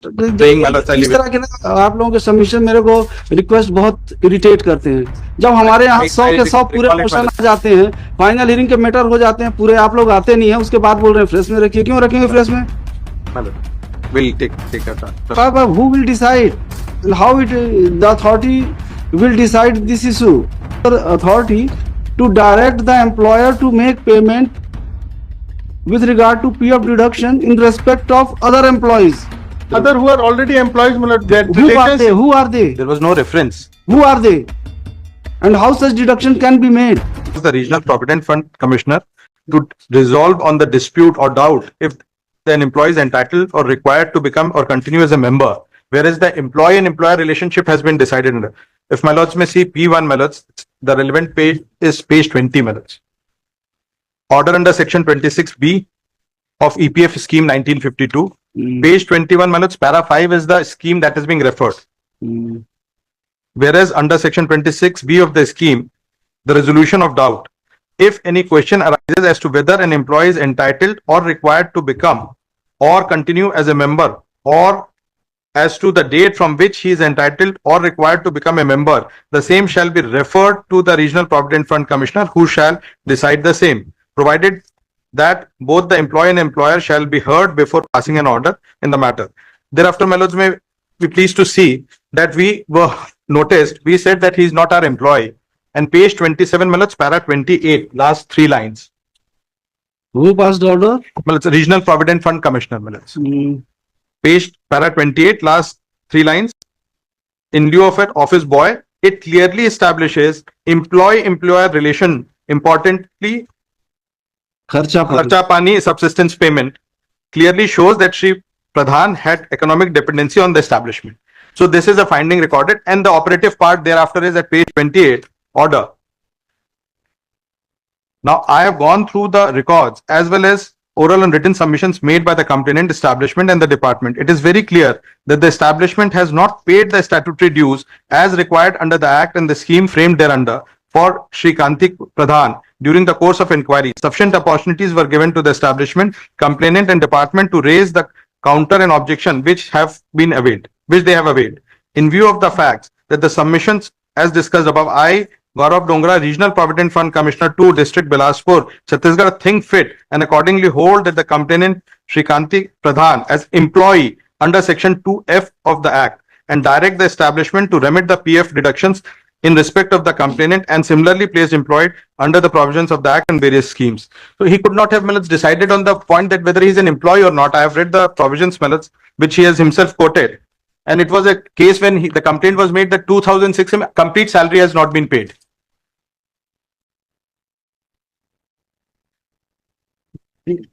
इस तरह के ना आप लोगों के सबमिशन मेरे को रिक्वेस्ट बहुत इरिटेट करते हैं। जब हमारे यहाँ 100 के 100 पूरे क्वेश्चन आ जाते हैं, फाइनल हियरिंग के मैटर हो जाते हैं पूरे, आप लोग आते नहीं है, उसके बाद बोल रहे हैं फ्रेश में रखिए। क्यों रखेंगे फ्रेश में? Who will decide and how the authority will decide this issue? The authority to direct the employer to make payment with regard to PF deduction in respect of other employees. Other who are already employees, who are they? There was no reference. Who are they? And how such deduction can be made? The Regional Provident Fund Commissioner to resolve on the dispute or doubt if an employee is entitled or required to become or continue as a member, whereas the employee and employer relationship has been decided. If my lords may see P1, my lords, the relevant page is page 20, my lords. Order under section 26B of EPF scheme 1952. Page 21, my lords, para 5 is the scheme that is being referred. Whereas under section 26B of the scheme, the resolution of doubt, if any question arises as to whether an employee is entitled or required to become or continue as a member, or as to the date from which he is entitled or required to become a member, the same shall be referred to the Regional Provident Fund Commissioner, who shall decide the same, provided that both the employee and employer shall be heard before passing an order in the matter. Thereafter, my lords, may be pleased to see that we were noticed, we said that he is not our employee. And page 27, my lords, para 28, last 3 lines. Who passed the order? Well, it's a Regional Provident Fund Commissioner, my lords. Page para 28, last 3 lines. In lieu of an office boy, it clearly establishes employee-employer relation. Importantly, Kharcha Pani subsistence payment clearly shows that Shri Pradhan had economic dependency on the establishment. So this is a finding recorded, and the operative part thereafter is at page 28, order. Now I have gone through the records as well as oral and written submissions made by the complainant, establishment and the department. It is very clear that the establishment has not paid the statutory dues as required under the act and the scheme framed thereunder for Shri Kanti Pradhan. During the course of inquiry, sufficient opportunities were given to the establishment, complainant and department to raise the counter and objection which they have availed. In view of the facts that the submissions as discussed above, I, Gaurav Dongra, Regional Provident Fund Commissioner 2, District Bilaspur, Chhattisgarh, think fit and accordingly hold that the complainant Shri Kanti Pradhan as employee under section 2F of the Act and direct the establishment to remit the PF deductions in respect of the complainant and similarly placed employed under the provisions of the Act and various schemes. So he could not have decided on the point that whether he is an employee or not. I have read the provisions which he has himself quoted. And it was a case when the complaint was made that 2006 complete salary has not been paid.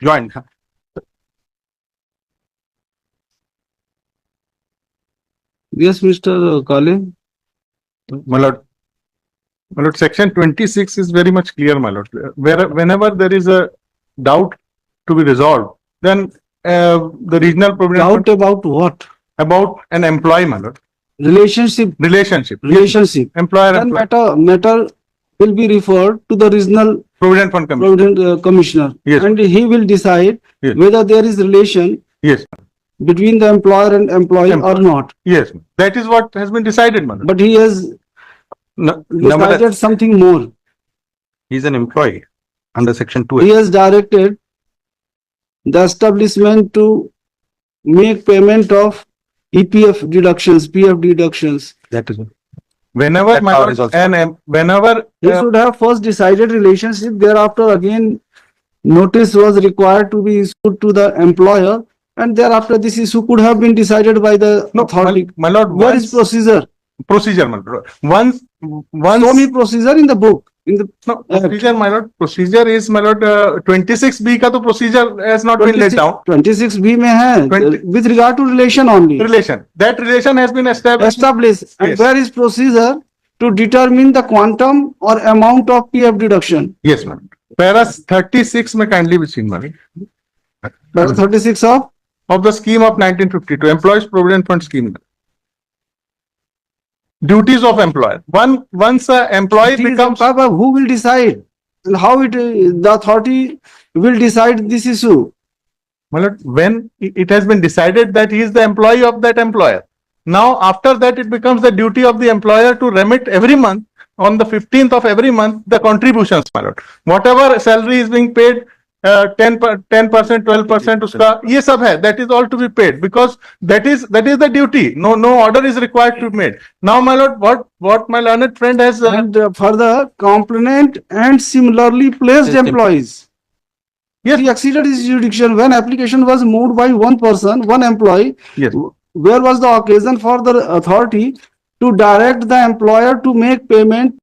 Join. Yes, Mr. Kale. My lord, section 26 is very much clear, my lord. Whenever there is a doubt to be resolved, then the regional provident doubt about what? About an employee, my lord. Relationship. Employer. Then matter will be referred to the Regional Provident Fund Commissioner. Yes. And he will decide whether there is relation between the employer and employee or not. Yes, that is what has been decided, my lord. But he has decided something more. He is an employee under section 2. He has directed the establishment to make payment of EPF deductions, PF deductions. That is whenever my lord, and whenever he should have first decided relationship. Thereafter, again, notice was required to be issued to the employer, and thereafter this issue could have been decided by the authority. My lord, where is procedure? Procedure, my lord. Once show me procedure in the book. Procedure, my lord. Procedure is, my lord, 26B ka to procedure has not been laid down. 26B mein hai, with regard to relation only. Relation. That relation has been established. Yes. And where is procedure to determine the quantum or amount of PF deduction? Yes, ma'am. Para 36 mein kindly be seen, ma'am. Para 36 of the scheme of 1952, Employees Provident Fund Scheme. Duties of employer. Once an employee becomes, who will decide and how the authority will decide this issue? Malad, when it has been decided that he is the employee of that employer. Now, after that, it becomes the duty of the employer to remit every month on the 15th of every month the contributions, my lord. Whatever salary is being paid, 10%, 12% uska, ye sab hai, that is all to be paid because that is the duty. No order is required to be made. Now, my lord, what my learned friend has And for the complainant and similarly placed employees. Yes. He exceeded his jurisdiction when application was moved by one person, one employee. Yes. Where was the occasion for the authority to direct the employer to make payment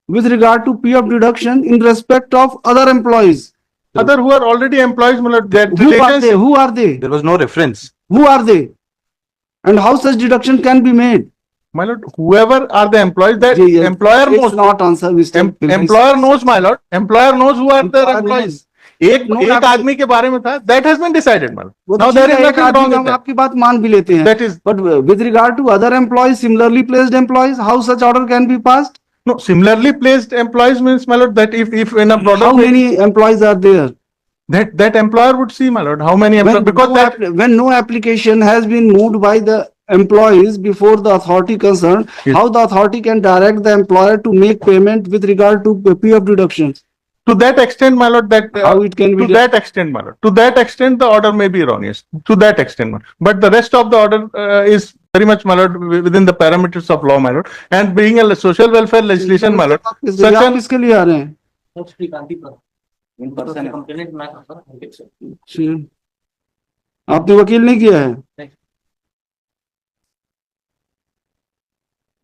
with regard to PF deduction in respect of other employees? Other who are already employees, my lord, that Who are they? Who are they? There was no reference. Who are they? And how such deduction can be made? My lord, whoever are the employees, that Yes, employer it's knows. not answer, Mr. Employer knows, my lord. Employer knows who are their employees. एक आदमी के बारे में था, that has been decided, my lord. Now there is nothing wrong with that. आपकी बात मान भी लेते हैं. That is, But with regard to other employees, similarly placed employees, how such order can be passed? no, similarly placed employees means, my lord, that if in a broader How way, many employees are there? that employer would see, my lord, how many employees, because When no application has been moved by the employees before the authority concerned, Yes. how the authority can direct the employer to make payment with regard to PF deductions? to that extent, my lord, that How it can be to that extent, my lord, to that extent, the order may be erroneous. To that extent, my lord. But the rest of the order is very much, my lord, within the parameters of law, my lord. And being a social welfare legislation, my lord, such आप an किसके लिए आ रहे हैं? आपने वकील नहीं किया है?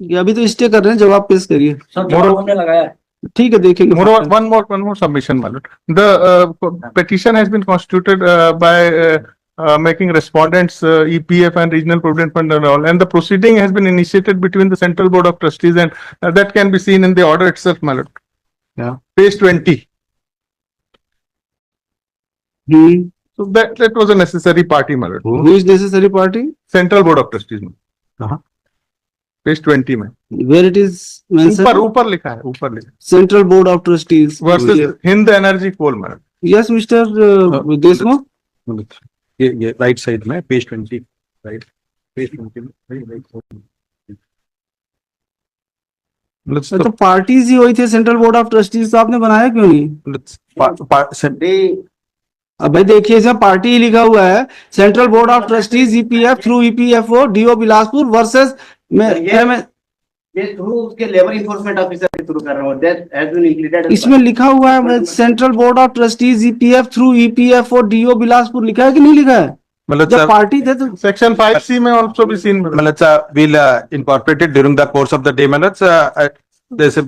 ये अभी तो स्टे कर रहे हैं, जवाब पेश करिए. Moreover- ठीक है, देखेंगे. Moreover, one more submission, my lord. The petition has been constituted by making respondents EPF and Regional Provident Fund and all, and the proceeding has been initiated between the Central Board of Trustees, and that can be seen in the order itself, my lord. Yeah. Page 20. Hmm. So that was a necessary party, my lord. Who is necessary party? Central Board of Trustees, my lord. Page 20 में. Where it is mentioned? ऊपर लिखा है, ऊपर लिखा है. Central Board of Trustees Versus Hind Energy Coal, my lord. Yes, Mr. Deshmukh. ये right side में page 20 right page 20 में तो पार्टीज ही हुई थे सेंट्रल बोर्ड ऑफ ट्रस्टीज, तो आपने बनाया क्यों नहीं? अब भाई देखिए, इसमें पार्टी ही लिखा हुआ है, central board of trustees EPF through EPFO DO Bilaspur versus उसके लेबर इन्फोर्समेंट ऑफिसर के थ्रू कर रहा हूँ. That has been included. इसमें लिखा हुआ है central board of trustees EPF through EPFO DO Bilaspur, लिखा है कि नहीं लिखा है? Malad जब sir, पार्टी थे तो Section 5C में also be seen, my lord. Malad sir, we'll incorporate it during the course of the day, Malad sir. There's a